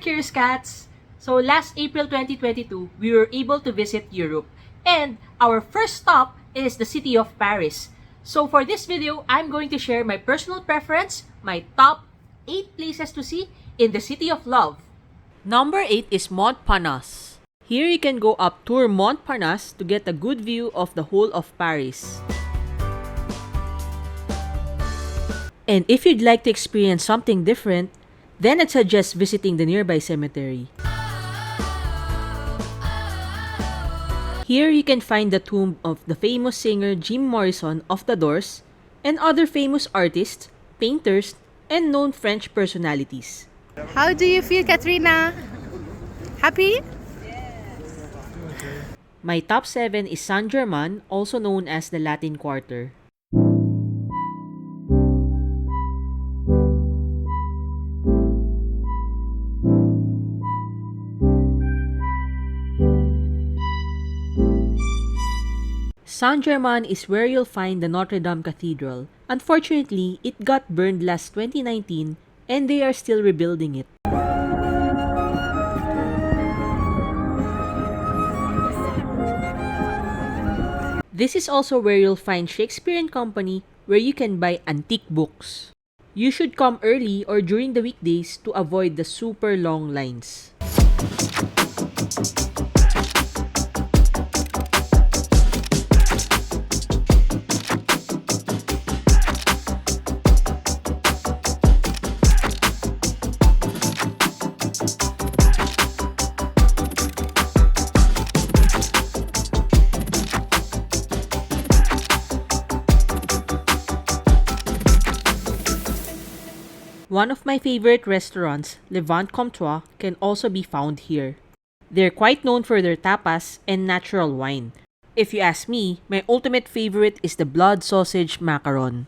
Cheers, cats! So last April 2022, we were able to visit Europe. And our first stop is the city of Paris. So for this video, I'm going to share my personal preference, my top 8 places to see in the city of love. Number 8 is Montparnasse. Here you can go up Tour Montparnasse to get a good view of the whole of Paris. And if you'd like to experience something different, then I'd suggest visiting the nearby cemetery. Here you can find the tomb of the famous singer Jim Morrison of The Doors and other famous artists, painters, and known French personalities. How do you feel, Katrina? Happy? My top 7 is Saint-Germain, also known as the Latin Quarter. Saint-Germain is where you'll find the Notre cathedral. Unfortunately, it got burned last 2019 and they are still rebuilding it. This is also where you'll find Shakespeare & Company, where you can buy antique books. You should come early or during the weekdays to avoid the super long lines. One of my favorite restaurants, Le Vent Comtois, can also be found here. They're quite known for their tapas and natural wine. If you ask me, my ultimate favorite is the blood sausage macaron.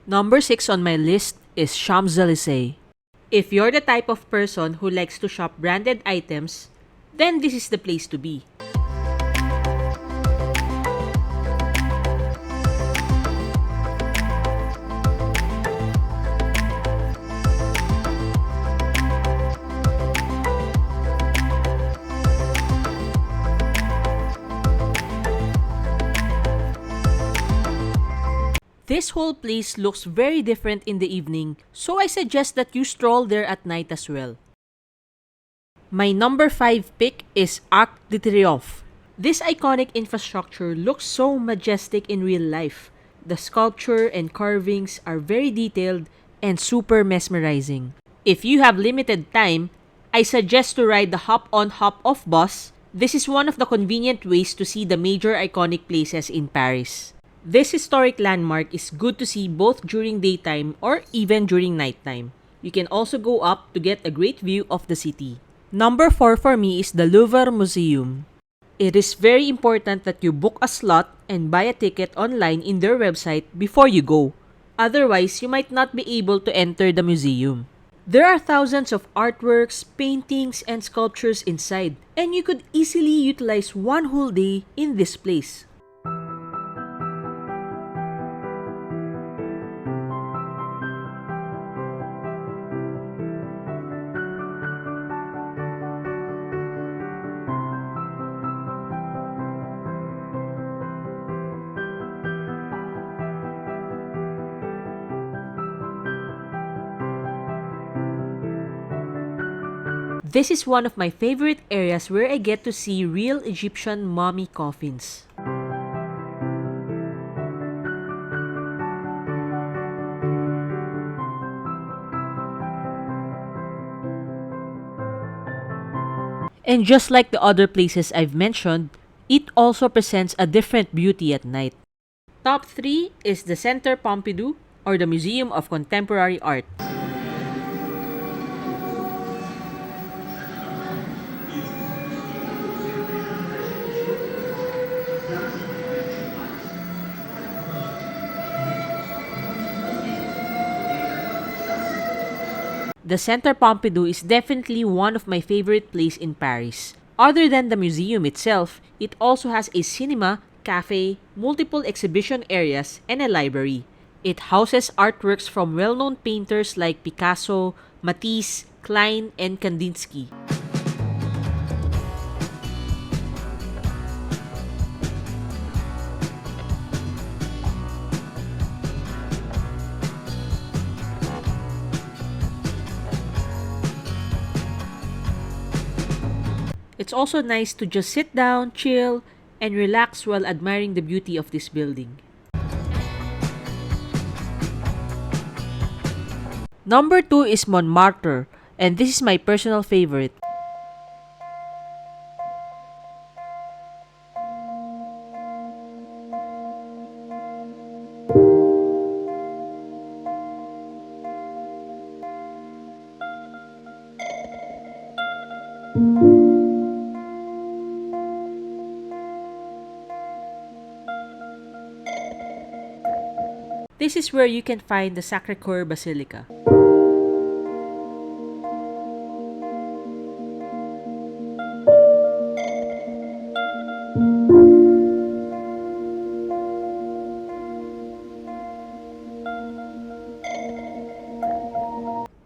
Number 6 on my list is CHAMPS-ELYSEES. If you're the type of person who likes to shop branded items, then this is the place to be. This whole place looks very different in the evening, so I suggest that you stroll there at night as well. My number 5 pick is Arc de Triomphe. This iconic infrastructure looks so majestic in real life. The sculpture and carvings are very detailed and super mesmerizing. If you have limited time, I suggest to ride the hop-on hop-off bus. This is one of the convenient ways to see the major iconic places in Paris. This historic landmark is good to see both during daytime or even during nighttime. You can also go up to get a great view of the city. Number 4 for me is the Louvre Museum. It is very important that you book a slot and buy a ticket online in their website before you go. Otherwise, you might not be able to enter the museum. There are thousands of artworks, paintings, and sculptures inside, and you could easily utilize one whole day in this place. This is one of my favorite areas where I get to see real Egyptian mummy coffins. And just like the other places I've mentioned, it also presents a different beauty at night. Top 3 is the Centre Pompidou or the Museum of Contemporary Art. The Centre Pompidou is definitely one of my favorite places in Paris. Other than the museum itself, it also has a cinema, cafe, multiple exhibition areas, and a library. It houses artworks from well-known painters like Picasso, Matisse, Klein, and Kandinsky. It's also nice to just sit down, chill, and relax while admiring the beauty of this building. Number 2 is Montmartre, and this is my personal favorite. This is where you can find the Sacré-Cœur Basilica.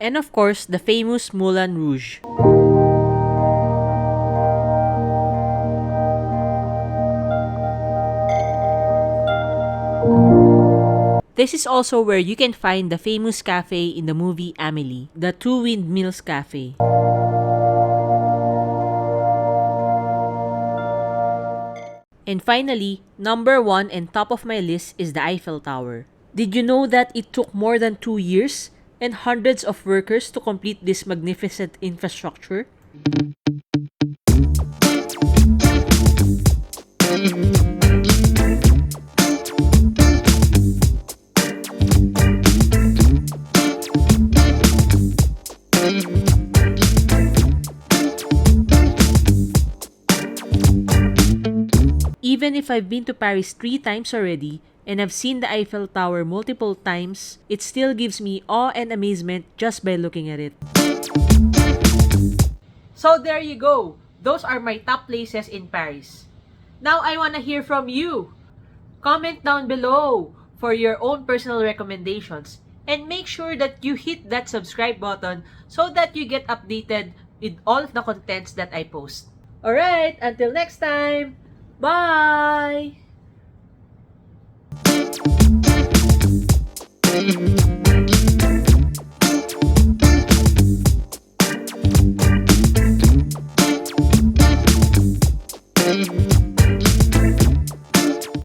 And of course, the famous Moulin Rouge. This is also where you can find the famous cafe in the movie Amélie, the Two Windmills Cafe. And finally, number 1 and top of my list is the Eiffel Tower. Did you know that it took more than 2 years and hundreds of workers to complete this magnificent infrastructure? Even if I've been to Paris 3 times already, and I've seen the Eiffel Tower multiple times, it still gives me awe and amazement just by looking at it. So there you go. Those are my top places in Paris. Now I want to hear from you. Comment down below for your own personal recommendations. And make sure that you hit that subscribe button so that you get updated with all of the contents that I post. Alright, until next time. Bye!